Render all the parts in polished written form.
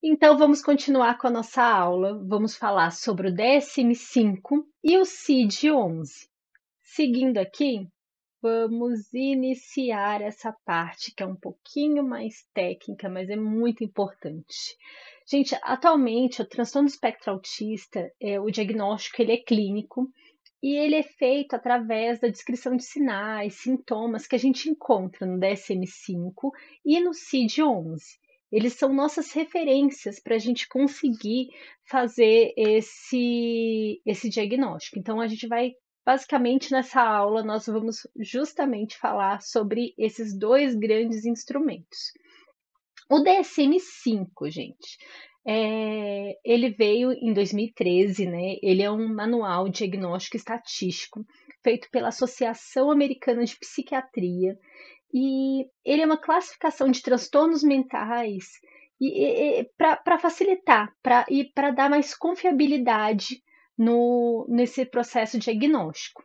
Então, vamos continuar com a nossa aula. Vamos falar sobre o DSM-5 e o CID-11. Seguindo aqui, vamos iniciar essa parte que é um pouquinho mais técnica, mas é muito importante. Gente, atualmente o transtorno do espectro autista, o diagnóstico ele é clínico e ele é feito através da descrição de sinais, sintomas que a gente encontra no DSM-5 e no CID-11. Eles são nossas referências para a gente conseguir fazer esse diagnóstico. Então, a gente vai, basicamente, nessa aula, nós vamos justamente falar sobre esses dois grandes instrumentos. O DSM-5, gente, ele veio em 2013, né? Ele é um manual diagnóstico estatístico feito pela Associação Americana de Psiquiatria e ele é uma classificação de transtornos mentais para facilitar e para dar mais confiabilidade nesse processo diagnóstico.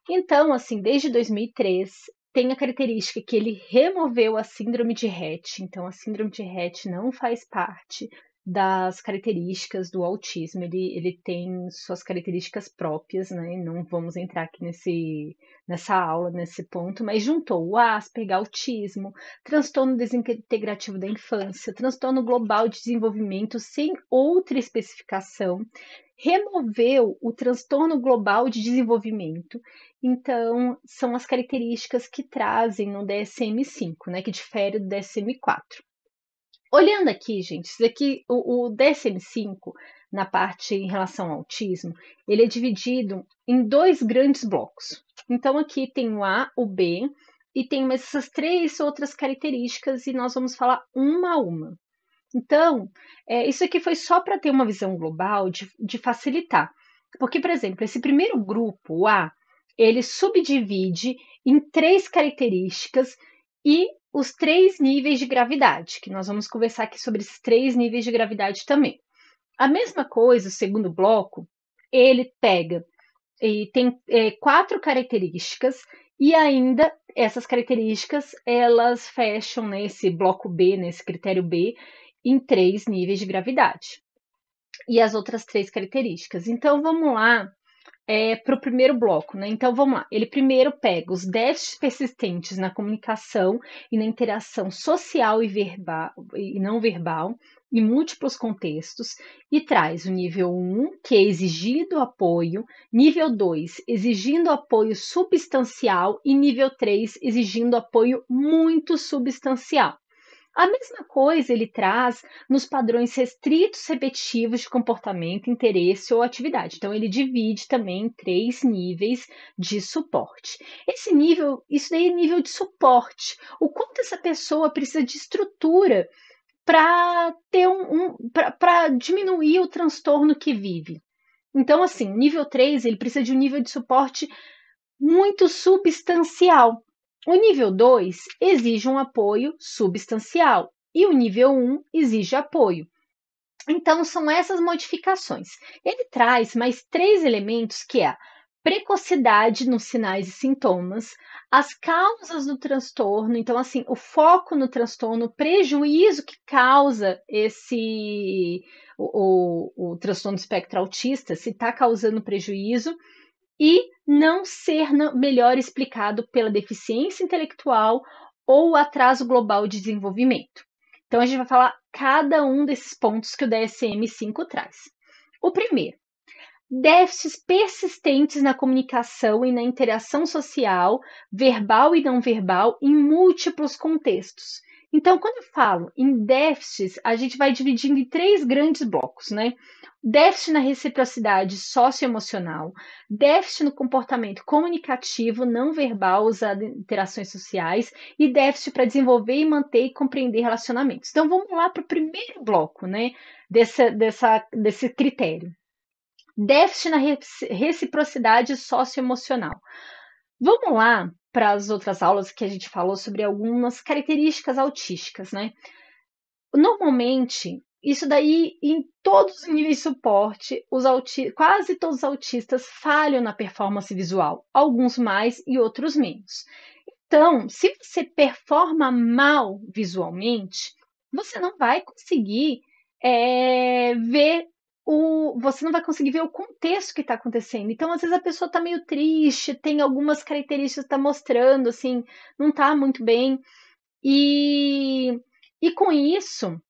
Então, assim, desde 2003, tem a característica que ele removeu a síndrome de Rett. Então, a síndrome de Rett não faz parte das características do autismo. Ele tem suas características próprias, né? Não vamos entrar aqui nessa aula, nesse ponto, mas juntou o Asperger, autismo, transtorno desintegrativo da infância, transtorno global de desenvolvimento sem outra especificação, removeu o transtorno global de desenvolvimento. Então, são as características que trazem no DSM-5, né, que difere do DSM-4. Olhando aqui, gente, isso aqui, o DSM-5, na parte em relação ao autismo, ele é dividido em dois grandes blocos. Então, aqui tem o A, o B, e tem essas três outras características, e nós vamos falar uma a uma. Então, isso aqui foi só para ter uma visão global de facilitar. Porque, por exemplo, esse primeiro grupo, o A, ele subdivide em três características e os três níveis de gravidade, que nós vamos conversar aqui sobre esses três níveis de gravidade também. A mesma coisa, o segundo bloco, ele pega e tem quatro características e ainda essas características elas fecham nesse bloco B, nesse critério B, em três níveis de gravidade e as outras três características. Então vamos lá para o primeiro bloco, né? Então vamos lá. Ele primeiro pega os déficits persistentes na comunicação e na interação social e verbal e não verbal em múltiplos contextos e traz o nível 1, que é exigido apoio, nível 2, exigindo apoio substancial e nível 3, exigindo apoio muito substancial. A mesma coisa ele traz nos padrões restritos repetitivos de comportamento, interesse ou atividade. Então, ele divide também em três níveis de suporte. Isso daí é nível de suporte. O quanto essa pessoa precisa de estrutura para ter para diminuir o transtorno que vive. Então, assim, nível 3, ele precisa de um nível de suporte muito substancial. O nível 2 exige um apoio substancial e o nível 1 exige apoio. Então, são essas modificações. Ele traz mais três elementos que é a precocidade nos sinais e sintomas, as causas do transtorno, então, assim, o foco no transtorno, o prejuízo que causa o transtorno do espectro autista, se está causando prejuízo, e não ser melhor explicado pela deficiência intelectual ou atraso global de desenvolvimento. Então, a gente vai falar cada um desses pontos que o DSM-5 traz. O primeiro, déficits persistentes na comunicação e na interação social, verbal e não verbal, em múltiplos contextos. Então, quando eu falo em déficits, a gente vai dividindo em três grandes blocos, né? Déficit na reciprocidade socioemocional, déficit no comportamento comunicativo não verbal usado em interações sociais e déficit para desenvolver e manter e compreender relacionamentos. Então, vamos lá para o primeiro bloco, né? Desse critério. Déficit na reciprocidade socioemocional. Vamos lá para as outras aulas que a gente falou sobre algumas características autísticas, né? Normalmente, isso daí em todos os níveis de suporte, quase todos os autistas falham na performance visual, alguns mais e outros menos. Então, se você performa mal visualmente, você não vai conseguir ver você não vai conseguir ver o contexto que está acontecendo. Então, às vezes, a pessoa está meio triste, tem algumas características que está mostrando, assim, não está muito bem. E, e com isso,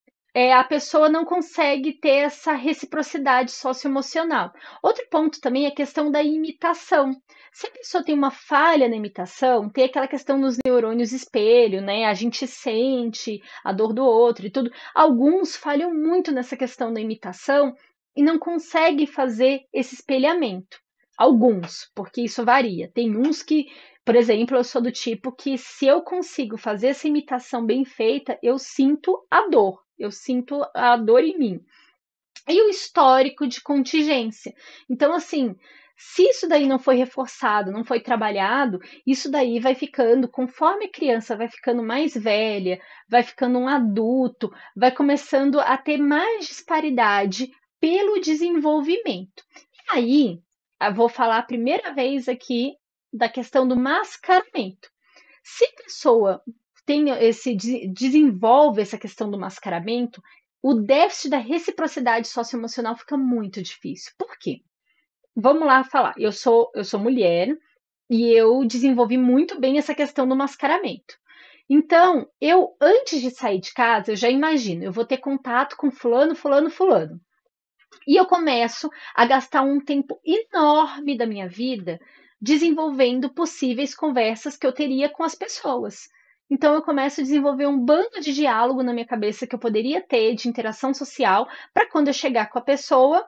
a pessoa não consegue ter essa reciprocidade socioemocional. Outro ponto também é a questão da imitação. Se a pessoa tem uma falha na imitação, tem aquela questão nos neurônios espelho, né? A gente sente a dor do outro e tudo. Alguns falham muito nessa questão da imitação e não conseguem fazer esse espelhamento. Alguns, porque isso varia. Tem uns que, por exemplo, eu sou do tipo que se eu consigo fazer essa imitação bem feita, eu sinto a dor em mim. E o histórico de contingência. Então, assim, se isso daí não foi reforçado, não foi trabalhado, isso daí vai ficando, conforme a criança vai ficando mais velha, vai ficando um adulto, vai começando a ter mais disparidade pelo desenvolvimento. E aí, eu vou falar a primeira vez aqui da questão do mascaramento. Se a pessoa desenvolve essa questão do mascaramento, o déficit da reciprocidade socioemocional fica muito difícil. Por quê? Vamos lá falar. Eu sou mulher e eu desenvolvi muito bem essa questão do mascaramento. Então, eu antes de sair de casa, eu já imagino, eu vou ter contato com fulano, fulano, fulano. E eu começo a gastar um tempo enorme da minha vida desenvolvendo possíveis conversas que eu teria com as pessoas. Então eu começo a desenvolver um bando de diálogo na minha cabeça que eu poderia ter de interação social para quando eu chegar com a pessoa,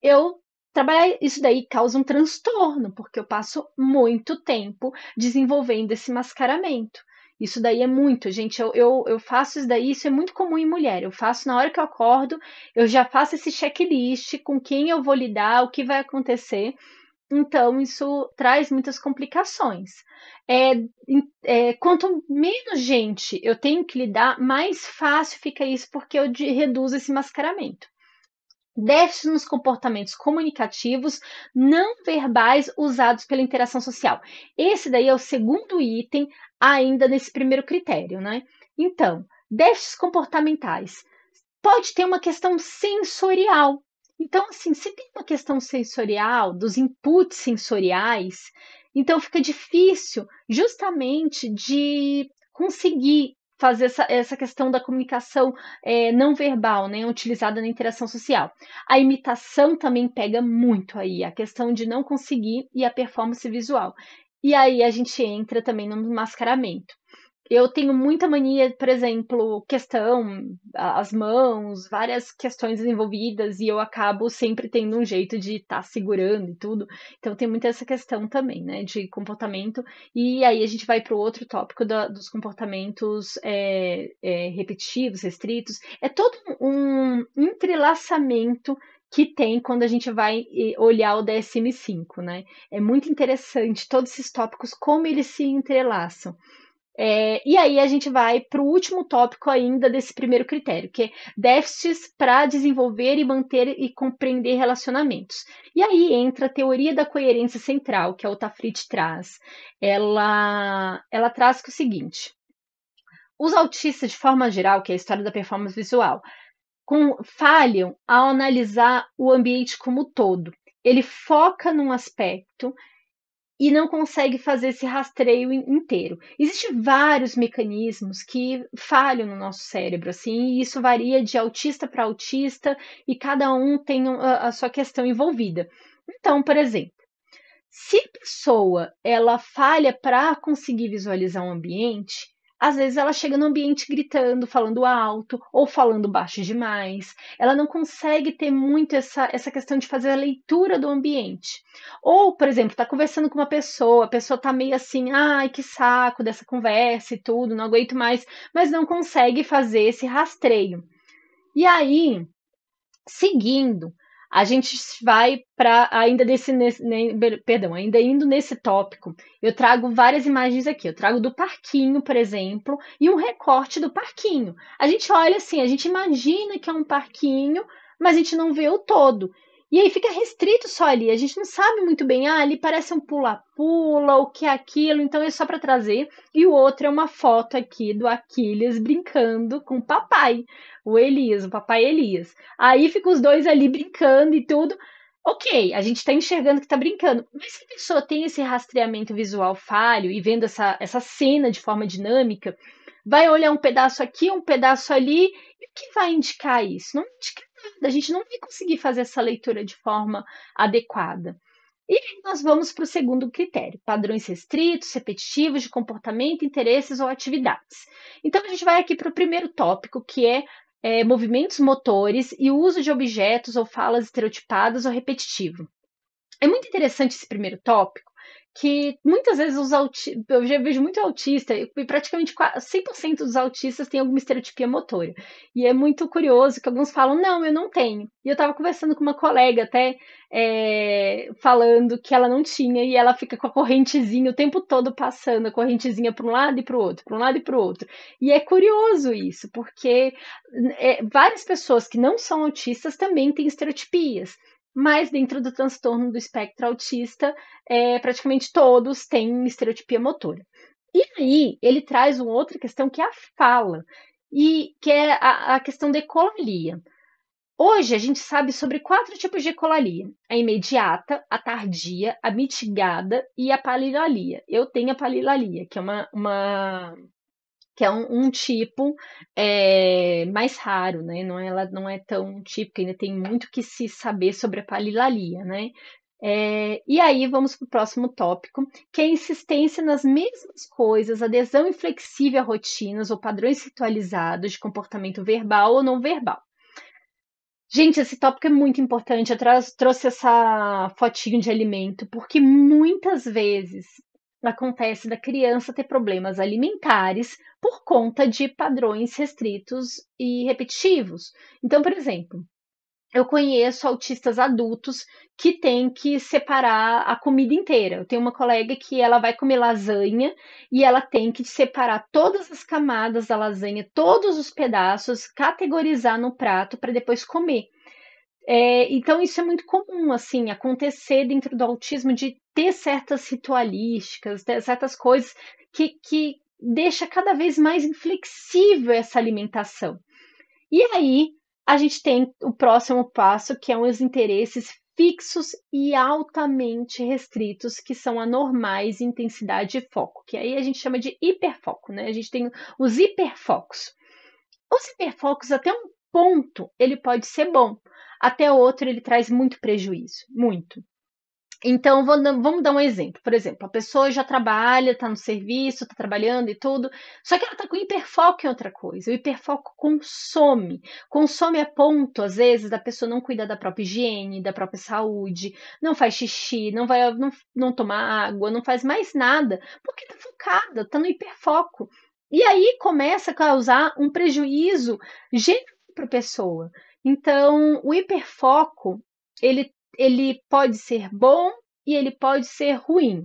eu trabalhar isso daí causa um transtorno, porque eu passo muito tempo desenvolvendo esse mascaramento. Isso daí é muito, gente. Eu faço isso daí, isso é muito comum em mulher. Eu faço na hora que eu acordo, eu já faço esse checklist com quem eu vou lidar, o que vai acontecer. Então, isso traz muitas complicações. Quanto menos gente eu tenho que lidar, mais fácil fica isso, porque eu reduzo esse mascaramento. Déficit nos comportamentos comunicativos não verbais usados pela interação social. Esse daí é o segundo item ainda nesse primeiro critério, né? Então, déficits comportamentais. Pode ter uma questão sensorial. Então, assim, se tem uma questão sensorial, dos inputs sensoriais, então fica difícil justamente de conseguir fazer essa questão da comunicação não verbal, né, utilizada na interação social. A imitação também pega muito aí, a questão de não conseguir e a performance visual. E aí a gente entra também no mascaramento. Eu tenho muita mania, por exemplo, as mãos, várias questões envolvidas, e eu acabo sempre tendo um jeito de estar segurando e tudo. Então tem muita essa questão também, né, de comportamento. E aí a gente vai para o outro tópico dos comportamentos repetitivos, restritos. É todo um entrelaçamento que tem quando a gente vai olhar o DSM-5, né? É muito interessante todos esses tópicos, como eles se entrelaçam. E aí a gente vai para o último tópico ainda desse primeiro critério, que é déficits para desenvolver e manter e compreender relacionamentos. E aí entra a teoria da coerência central, que a Otafrit traz. Ela traz que é o seguinte: os autistas, de forma geral, que é a história da performance visual, falham ao analisar o ambiente como um todo. Ele foca num aspecto e não consegue fazer esse rastreio inteiro. Existem vários mecanismos que falham no nosso cérebro, assim, e isso varia de autista para autista e cada um tem a sua questão envolvida. Então, por exemplo, se a pessoa ela falha para conseguir visualizar um ambiente, às vezes ela chega no ambiente gritando, falando alto ou falando baixo demais. Ela não consegue ter muito essa questão de fazer a leitura do ambiente. Ou, por exemplo, está conversando com uma pessoa, a pessoa está meio assim, ai, que saco dessa conversa e tudo, não aguento mais, mas não consegue fazer esse rastreio. E aí, seguindo, a gente vai para ainda indo nesse tópico, eu trago várias imagens aqui. Eu trago do parquinho, por exemplo, e um recorte do parquinho. A gente olha assim, a gente imagina que é um parquinho, mas a gente não vê o todo. E aí fica restrito só ali. A gente não sabe muito bem, ali parece um pula-pula, o que é aquilo, então é só para trazer. E o outro é uma foto aqui do Aquiles brincando com o papai, o Elias, o papai Elias. Aí ficam os dois ali brincando e tudo. Ok, a gente está enxergando que está brincando, mas se a pessoa tem esse rastreamento visual falho e vendo essa cena de forma dinâmica, vai olhar um pedaço aqui, um pedaço ali, e o que vai indicar isso? Não indica nada, a gente não vai conseguir fazer essa leitura de forma adequada. E aí nós vamos para o segundo critério: padrões restritos, repetitivos de comportamento, interesses ou atividades. Então a gente vai aqui para o primeiro tópico, que é movimentos motores e o uso de objetos ou falas estereotipadas ou repetitivo. É muito interessante esse primeiro tópico, que muitas vezes eu já vejo muito autista, e praticamente 100% dos autistas têm alguma estereotipia motora. E é muito curioso que alguns falam, não, eu não tenho. E eu estava conversando com uma colega até, falando que ela não tinha, e ela fica com a correntezinha o tempo todo passando, a correntezinha para um lado e para o outro, para um lado e para o outro. E é curioso isso, porque várias pessoas que não são autistas também têm estereotipias, mas dentro do transtorno do espectro autista, praticamente todos têm estereotipia motora. E aí ele traz uma outra questão que é a fala, e que é a questão da ecolalia. Hoje a gente sabe sobre 4 tipos de ecolalia: a imediata, a tardia, a mitigada e a palilalia. Eu tenho a palilalia, que é um tipo mais raro, né? Ela não é tão típica, ainda tem muito que se saber sobre a palilalia, né? E aí vamos para o próximo tópico, que é a insistência nas mesmas coisas, adesão inflexível a rotinas ou padrões ritualizados de comportamento verbal ou não verbal. Gente, esse tópico é muito importante. Eu trouxe essa fotinho de alimento, porque muitas vezes acontece da criança ter problemas alimentares por conta de padrões restritos e repetitivos. Então, por exemplo, eu conheço autistas adultos que têm que separar a comida inteira. Eu tenho uma colega que ela vai comer lasanha e ela tem que separar todas as camadas da lasanha, todos os pedaços, categorizar no prato para depois comer. Então isso é muito comum, assim, acontecer dentro do autismo, de ter certas ritualísticas, ter certas coisas que deixa cada vez mais inflexível essa alimentação. E aí a gente tem o próximo passo, que é os interesses fixos e altamente restritos, que são anormais em intensidade e foco, que aí a gente chama de hiperfoco, né? A gente tem os hiperfocos. Os hiperfocos, até um ponto, ele pode ser bom, até outro ele traz muito prejuízo, muito. Então, vamos dar um exemplo. Por exemplo, a pessoa já trabalha, está no serviço, está trabalhando e tudo, só que ela está com hiperfoco em outra coisa. O hiperfoco consome a ponto, às vezes, da pessoa não cuidar da própria higiene, da própria saúde, não faz xixi, não toma água, não faz mais nada, porque está focada, está no hiperfoco. E aí começa a causar um prejuízo geral para a pessoa. Então, o hiperfoco, ele pode ser bom e ele pode ser ruim.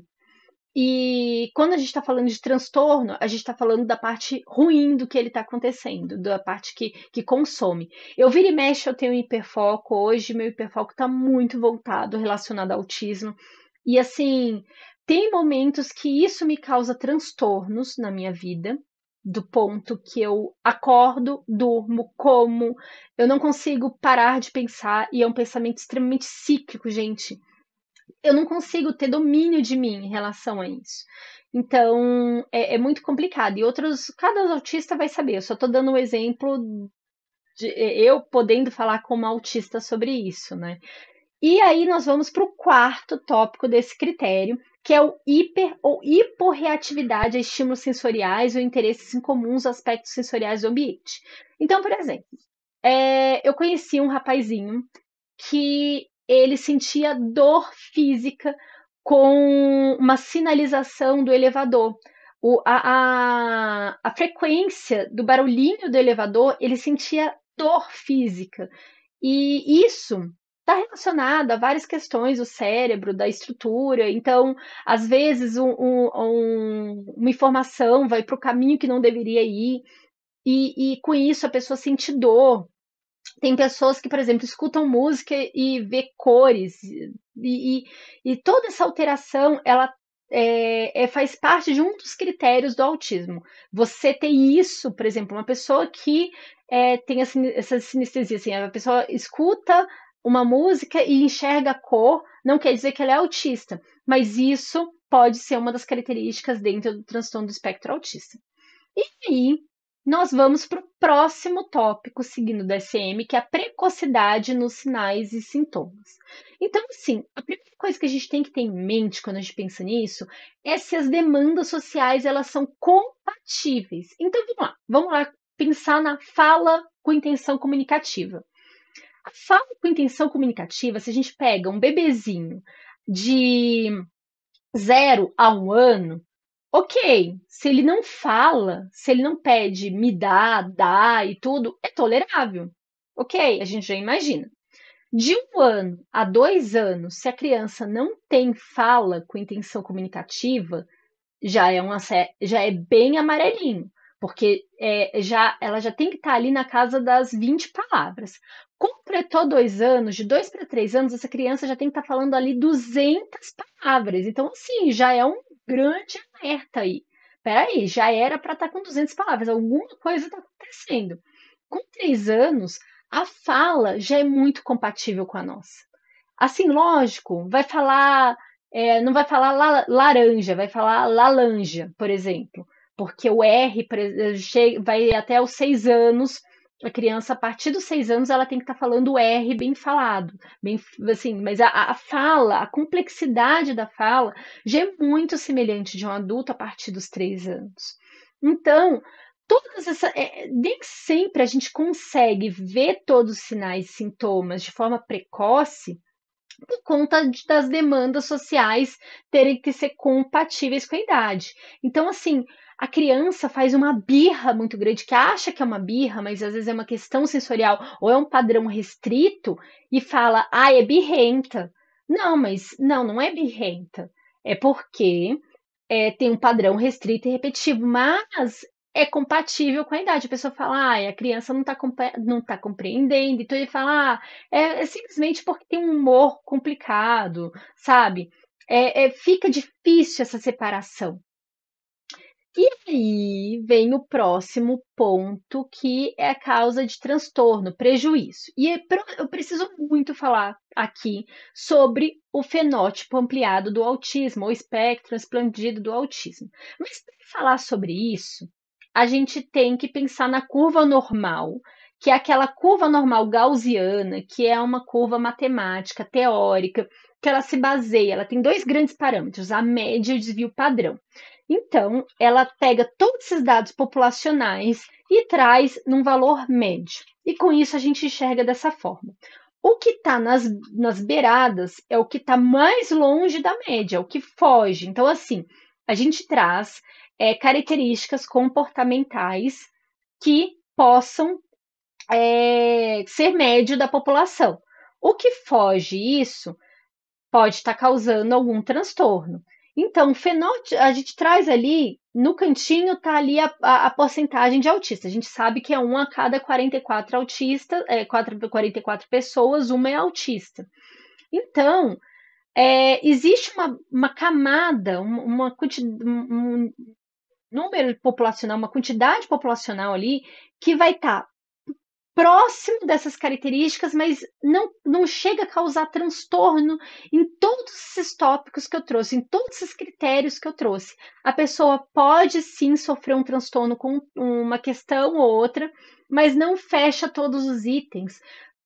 E quando a gente está falando de transtorno, a gente está falando da parte ruim do que ele está acontecendo, da parte que consome. Eu vira e mexe, eu tenho hiperfoco. Hoje, meu hiperfoco está muito voltado, relacionado ao autismo. E assim, tem momentos que isso me causa transtornos na minha vida, do ponto que eu acordo, durmo, como, eu não consigo parar de pensar, e é um pensamento extremamente cíclico, gente. Eu não consigo ter domínio de mim em relação a isso. Então, é muito complicado. E cada autista vai saber. Eu só estou dando um exemplo de eu podendo falar como autista sobre isso, né? E aí nós vamos para o quarto tópico desse critério, que é o hiper ou hiporreatividade a estímulos sensoriais ou interesses incomuns a aspectos sensoriais do ambiente. Então, por exemplo, eu conheci um rapazinho que ele sentia dor física com uma sinalização do elevador. A frequência do barulhinho do elevador, ele sentia dor física. E isso está relacionado a várias questões do cérebro, da estrutura. Então, às vezes, uma informação vai para o caminho que não deveria ir, e com isso a pessoa sente dor. Tem pessoas que, por exemplo, escutam música e vê cores, e toda essa alteração, ela faz parte de um dos critérios do autismo. Você ter isso, por exemplo, uma pessoa que tem essa sinestesia, assim, a pessoa escuta uma música e enxerga a cor, não quer dizer que ela é autista, mas isso pode ser uma das características dentro do transtorno do espectro autista. E aí, nós vamos para o próximo tópico, seguindo o DSM, que é a precocidade nos sinais e sintomas. Então, assim, a primeira coisa que a gente tem que ter em mente quando a gente pensa nisso é se as demandas sociais elas são compatíveis. Então, vamos lá pensar na fala com intenção comunicativa. A fala com intenção comunicativa, se a gente pega um bebezinho de 0 a 1 ano, ok, se ele não fala, se ele não pede me dá e tudo, é tolerável. Ok, a gente já imagina. De 1 ano a 2 anos, se a criança não tem fala com intenção comunicativa, já é bem amarelinho, porque ela já tem que estar ali na casa das 20 palavras. Completou 2 anos, de 2 para 3 anos, essa criança já tem que estar falando ali 200 palavras. Então, assim, já é um grande alerta aí. Peraí, já era para estar com 200 palavras, alguma coisa está acontecendo. Com 3 anos, a fala já é muito compatível com a nossa. Assim, lógico, não vai falar laranja, vai falar lalanja, por exemplo, porque o R vai até os 6 anos. A criança, a partir dos 6 anos, ela tem que estar falando o R bem falado, bem assim, mas a fala, a complexidade da fala já é muito semelhante de um adulto a partir dos 3 anos. Então, nem sempre a gente consegue ver todos os sinais e sintomas de forma precoce por conta das demandas sociais terem que ser compatíveis com a idade. Então, assim, a criança faz uma birra muito grande, que acha que é uma birra, mas às vezes é uma questão sensorial ou é um padrão restrito e fala, é birrenta. Não, mas não é birrenta. É porque tem um padrão restrito e repetitivo, mas é compatível com a idade. A pessoa fala, a criança não tá compreendendo, então ele fala, é simplesmente porque tem um humor complicado, sabe? Fica difícil essa separação. E aí vem o próximo ponto, que é a causa de transtorno, prejuízo. Eu preciso muito falar aqui sobre o fenótipo ampliado do autismo, ou espectro expandido do autismo. Mas para falar sobre isso, a gente tem que pensar na curva normal, que é aquela curva normal gaussiana, que é uma curva matemática, teórica, que ela se baseia, ela tem dois grandes parâmetros, a média e o desvio padrão. Então, ela pega todos esses dados populacionais e traz num valor médio. E com isso a gente enxerga dessa forma. O que está nas beiradas é o que está mais longe da média, é o que foge. Então, assim, a gente traz características comportamentais que possam ser médio da população. O que foge isso pode estar causando algum transtorno. Então, a gente traz ali, no cantinho está ali a porcentagem de autistas. A gente sabe que é 1 a cada 44 autistas, 44 pessoas, uma é autista. Então, existe uma camada, um número populacional, uma quantidade populacional ali que vai estar próximo dessas características, mas não chega a causar transtorno em todos esses tópicos que eu trouxe, em todos esses critérios que eu trouxe. A pessoa pode sim sofrer um transtorno com uma questão ou outra, mas não fecha todos os itens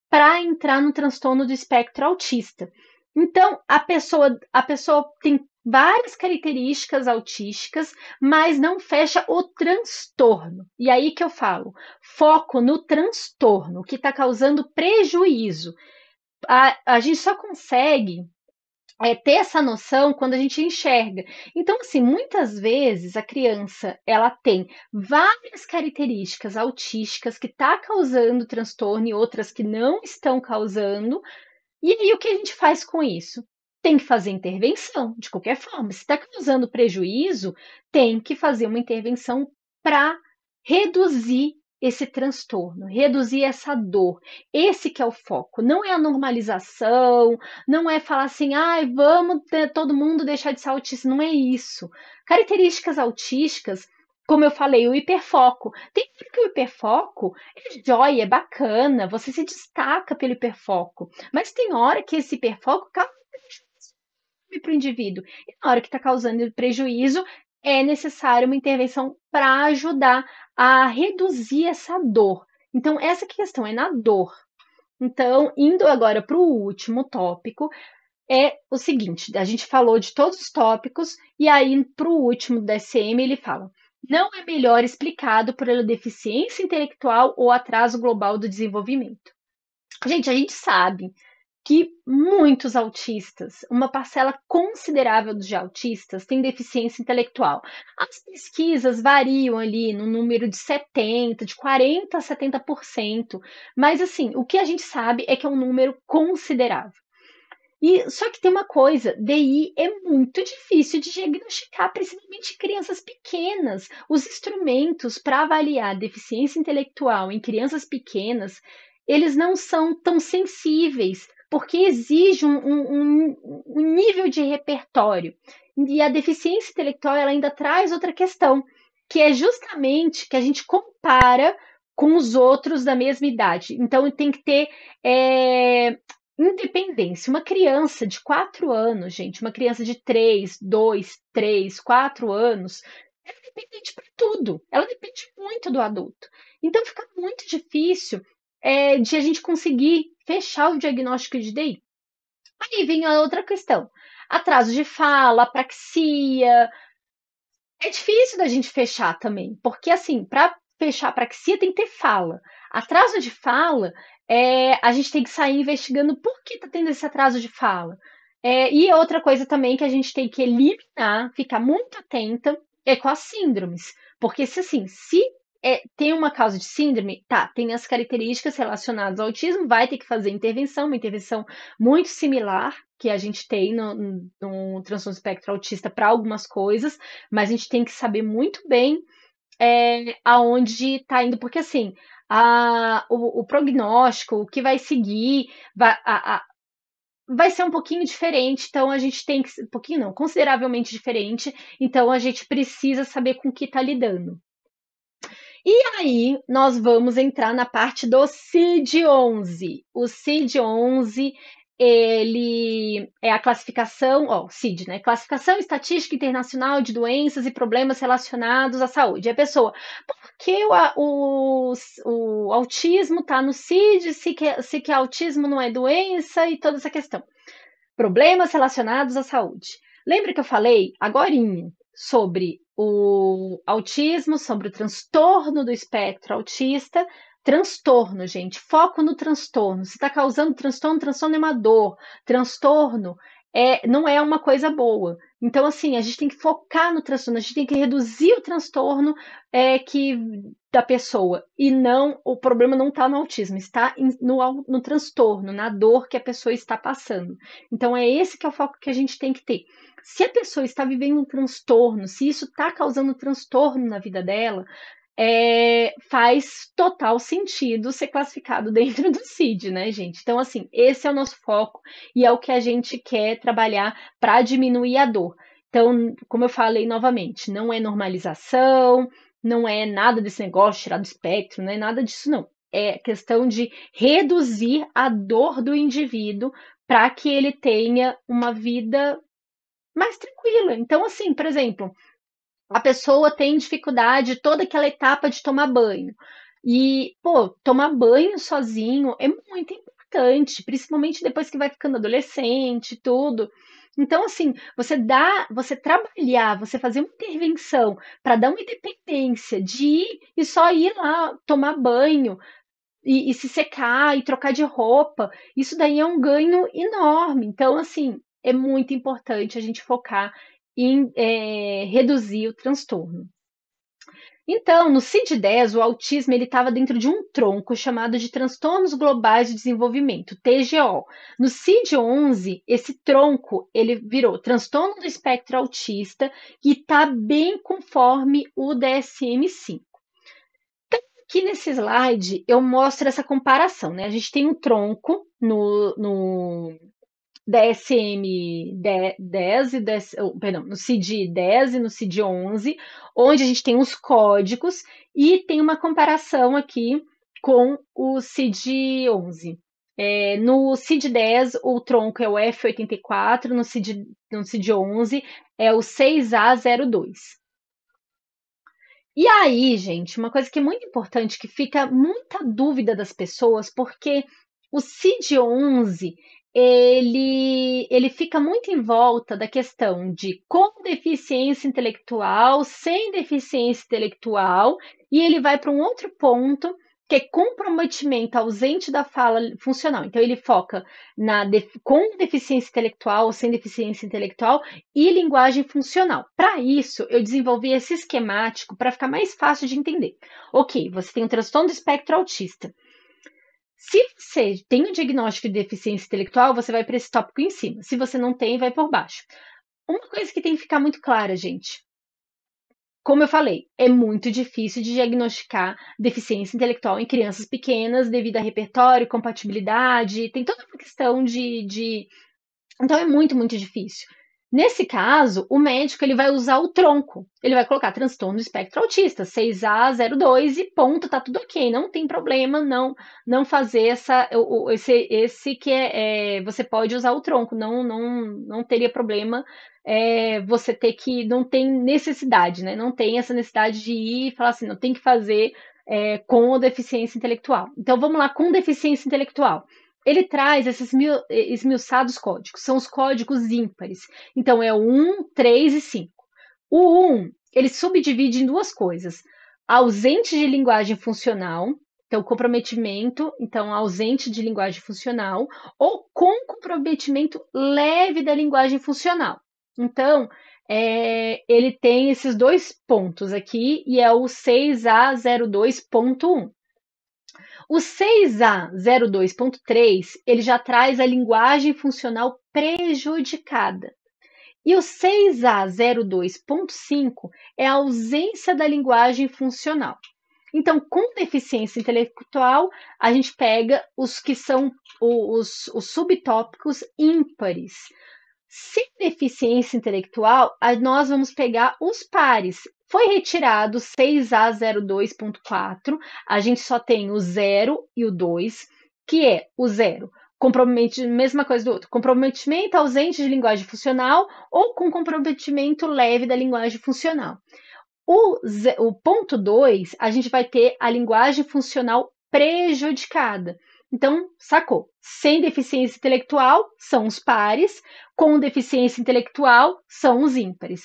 para entrar no transtorno do espectro autista. Então, a pessoa tem várias características autísticas, mas não fecha o transtorno. E aí que eu falo, foco no transtorno, que está causando prejuízo. A gente só consegue ter essa noção quando a gente enxerga. Então, assim, muitas vezes a criança ela tem várias características autísticas que está causando transtorno e outras que não estão causando. E aí o que a gente faz com isso? Tem que fazer intervenção, de qualquer forma. Se está causando prejuízo, tem que fazer uma intervenção para reduzir esse transtorno, reduzir essa dor. Esse que é o foco, não é a normalização, não é falar assim, ai, vamos todo mundo deixar de ser autista, não é isso. Características autísticas, como eu falei, o hiperfoco. Tem hora que o hiperfoco é jóia, é bacana, você se destaca pelo hiperfoco, mas tem hora que esse hiperfoco causa prejuízo para o indivíduo. E na hora que está causando prejuízo, é necessário uma intervenção para ajudar a reduzir essa dor. Então, essa questão é na dor. Então, indo agora para o último tópico, é o seguinte: a gente falou de todos os tópicos, e aí para o último do DSM ele fala: não é melhor explicado por deficiência intelectual ou atraso global do desenvolvimento. Gente, a gente sabe que muitos autistas, uma parcela considerável dos autistas, tem deficiência intelectual. As pesquisas variam ali no número de 70, de 40 a 70%, mas assim, o que a gente sabe é que é um número considerável. E só que tem uma coisa, DI é muito difícil de diagnosticar, principalmente em crianças pequenas. Os instrumentos para avaliar deficiência intelectual em crianças pequenas, eles não são tão sensíveis, porque exige um nível de repertório. E a deficiência intelectual ela ainda traz outra questão, que é justamente que a gente compara com os outros da mesma idade. Então tem que ter independência. Uma criança de 4 anos, gente, uma criança de 3, 2, 3, 4 anos, ela é dependente para tudo. Ela depende muito do adulto. Então fica muito difícil de a gente conseguir fechar o diagnóstico de DI. Aí vem a outra questão. Atraso de fala, apraxia. É difícil da gente fechar também, porque assim, para fechar a apraxia tem que ter fala. Atraso de fala, a gente tem que sair investigando por que está tendo esse atraso de fala. E outra coisa também que a gente tem que eliminar, ficar muito atenta, é com as síndromes. Porque se assim, se tem uma causa de síndrome, tá, tem as características relacionadas ao autismo, vai ter que fazer intervenção, uma intervenção muito similar que a gente tem no transtorno espectro autista para algumas coisas, mas a gente tem que saber muito bem aonde está indo, porque assim, o prognóstico, o que vai seguir, vai ser um pouquinho diferente, então a gente tem que, um pouquinho não, consideravelmente diferente, então a gente precisa saber com o que está lidando. E aí, nós vamos entrar na parte do CID-11. O CID-11, ele é a classificação, CID, né? Classificação Estatística Internacional de Doenças e Problemas Relacionados à Saúde. A pessoa, por que o autismo está no CID, se que autismo não é doença e toda essa questão? Problemas relacionados à saúde. Lembra que eu falei agorinha sobre o autismo, sobre o transtorno do espectro autista? Transtorno, gente, foco no transtorno. Se está causando transtorno, transtorno é uma dor. Transtorno não é uma coisa boa. Então, assim, a gente tem que focar no transtorno, a gente tem que reduzir o transtorno da pessoa. E não, o problema não está no autismo, está no transtorno, na dor que a pessoa está passando. Então, é esse que é o foco que a gente tem que ter. Se a pessoa está vivendo um transtorno, se isso está causando transtorno na vida dela, faz total sentido ser classificado dentro do CID, né, gente? Então, assim, esse é o nosso foco e é o que a gente quer trabalhar para diminuir a dor. Então, como eu falei novamente, não é normalização, não é nada desse negócio, tirar do espectro, não é nada disso, não. É questão de reduzir a dor do indivíduo para que ele tenha uma vida mais tranquila. Então, assim, por exemplo, a pessoa tem dificuldade toda aquela etapa de tomar banho. E, pô, tomar banho sozinho é muito importante, principalmente depois que vai ficando adolescente e tudo. Então, assim, você trabalhar, você fazer uma intervenção para dar uma independência de ir e só ir lá tomar banho e se secar e trocar de roupa, isso daí é um ganho enorme. Então, assim, é muito importante a gente focar em reduzir o transtorno. Então, no CID-10, o autismo estava dentro de um tronco chamado de Transtornos Globais de Desenvolvimento, TGO. No CID-11, esse tronco ele virou Transtorno do Espectro Autista e está bem conforme o DSM-5. Aqui nesse slide eu mostro essa comparação, né? A gente tem um tronco no DSM-10 e perdão, no CID-10 e no CID-11, onde a gente tem os códigos e tem uma comparação aqui com o CID-11. No CID-10, o tronco é o F84, no CID-11 é o 6A02. E aí, gente, uma coisa que é muito importante, que fica muita dúvida das pessoas, porque o CID-11, ele fica muito em volta da questão de com deficiência intelectual, sem deficiência intelectual, e ele vai para um outro ponto, que é comprometimento ausente da fala funcional. Então, ele foca com deficiência intelectual ou sem deficiência intelectual, e linguagem funcional. Para isso, eu desenvolvi esse esquemático para ficar mais fácil de entender. Ok, você tem um transtorno do espectro autista. Se você tem um diagnóstico de deficiência intelectual, você vai para esse tópico em cima. Se você não tem, vai por baixo. Uma coisa que tem que ficar muito clara, gente. Como eu falei, é muito difícil de diagnosticar deficiência intelectual em crianças pequenas devido a repertório, compatibilidade, tem toda uma questão de então é muito, muito difícil. Nesse caso, o médico ele vai usar o tronco. Ele vai colocar transtorno do espectro autista, 6A02 e ponto, tá tudo ok. Não tem problema não fazer esse que você pode usar o tronco. Não teria problema você ter que. Não tem necessidade, né? Não tem essa necessidade de ir e falar assim, não tem que fazer com deficiência intelectual. Então vamos lá, com deficiência intelectual ele traz esses esmiuçados códigos, são os códigos ímpares. Então, é o 1, 3 e 5. O 1, ele subdivide em duas coisas. Ausente de linguagem funcional, então comprometimento, então ausente de linguagem funcional, ou com comprometimento leve da linguagem funcional. Então, ele tem esses dois pontos aqui, e é o 6A02.1. O 6A02.3 ele já traz a linguagem funcional prejudicada. E o 6A02.5 é a ausência da linguagem funcional. Então, com deficiência intelectual, a gente pega os que são os subtópicos ímpares. Sem deficiência intelectual, nós vamos pegar os pares. Foi retirado 6A02.4, a gente só tem o 0 e o 2, que é o 0, mesma coisa do outro, comprometimento ausente de linguagem funcional ou com comprometimento leve da linguagem funcional. O ponto 2, a gente vai ter a linguagem funcional prejudicada. Então, sacou? Sem deficiência intelectual são os pares, com deficiência intelectual são os ímpares.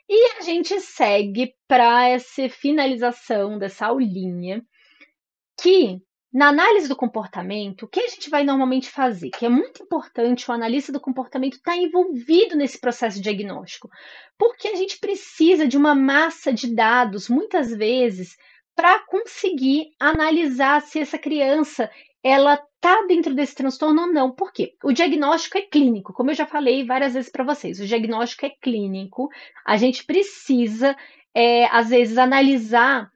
E a gente segue para essa finalização dessa aulinha, que na análise do comportamento, o que a gente vai normalmente fazer? Que é muito importante o analista do comportamento estar envolvido nesse processo diagnóstico, porque a gente precisa de uma massa de dados, muitas vezes, para conseguir analisar se essa criança ela está dentro desse transtorno ou não. Por quê? O diagnóstico é clínico, como eu já falei várias vezes para vocês, o diagnóstico é clínico, a gente precisa, às vezes, analisar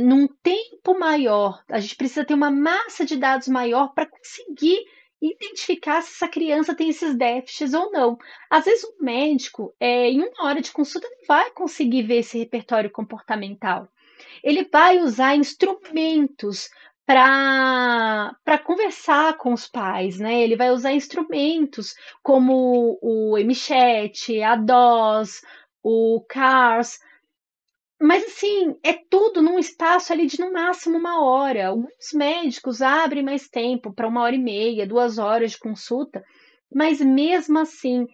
num tempo maior, a gente precisa ter uma massa de dados maior para conseguir identificar se essa criança tem esses déficits ou não. Às vezes o médico, em uma hora de consulta, não vai conseguir ver esse repertório comportamental. Ele vai usar instrumentos para conversar com os pais, né? Ele vai usar instrumentos como o MChat, a DOS, o CARS, mas assim, é tudo num espaço ali de no máximo uma hora. Alguns médicos abrem mais tempo para uma hora e meia, 2 horas de consulta, mas mesmo assim,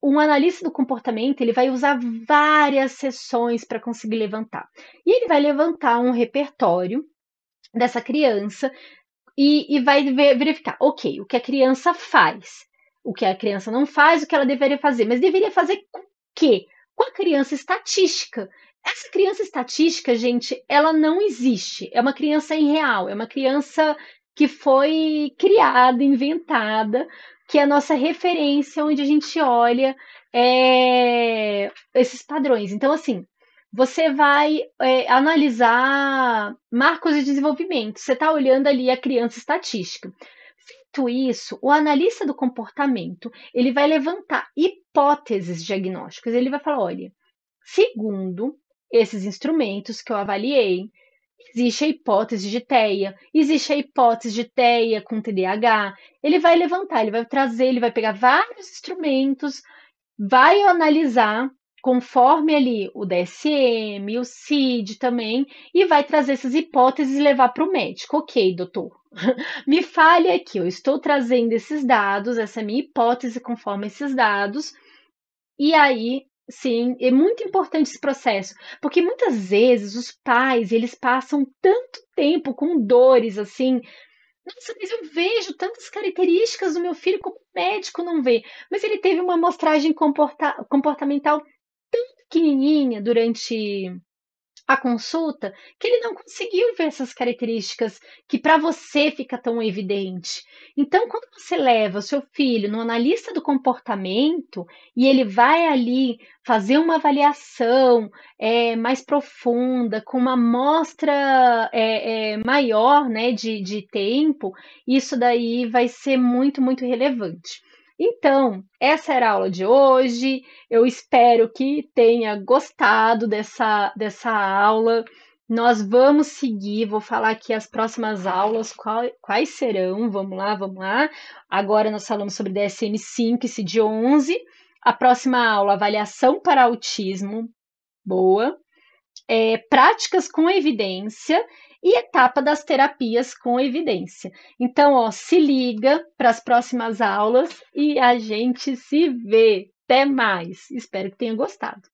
um analista do comportamento ele vai usar várias sessões para conseguir levantar. E ele vai levantar um repertório dessa criança e vai verificar, ok, o que a criança faz, o que a criança não faz, o que ela deveria fazer, mas deveria fazer com o quê? Com a criança estatística. Essa criança estatística, gente, ela não existe. É uma criança irreal, é uma criança que foi criada, inventada, que é a nossa referência, onde a gente olha esses padrões. Então, assim, você vai analisar marcos de desenvolvimento. Você está olhando ali a criança estatística. Feito isso, o analista do comportamento ele vai levantar hipóteses diagnósticas. Ele vai falar, olha, segundo esses instrumentos que eu avaliei, existe a hipótese de TEA, existe a hipótese de TEA com TDAH. Ele vai levantar, ele vai trazer, ele vai pegar vários instrumentos, vai analisar conforme ali o DSM, o CID também, e vai trazer essas hipóteses e levar para o médico. Ok, doutor, me fale aqui, eu estou trazendo esses dados, essa é a minha hipótese conforme esses dados, e aí, sim, é muito importante esse processo, porque muitas vezes os pais, eles passam tanto tempo com dores assim, nossa, mas eu vejo tantas características do meu filho como o médico não vê, mas ele teve uma amostragem comportamental pequenininha durante a consulta, que ele não conseguiu ver essas características que para você fica tão evidente. Então, quando você leva o seu filho no analista do comportamento e ele vai ali fazer uma avaliação mais profunda, com uma amostra maior, né, de tempo, isso daí vai ser muito, muito relevante. Então, essa era a aula de hoje. Eu espero que tenha gostado dessa aula. Nós vamos seguir, vou falar aqui as próximas aulas, quais serão. Vamos lá, vamos lá. Agora nós falamos sobre DSM-5 e CID-11. A próxima aula, avaliação para autismo. Boa. Práticas com evidência e etapa das terapias com evidência. Então, ó, se liga para as próximas aulas e a gente se vê. Até mais. Espero que tenha gostado.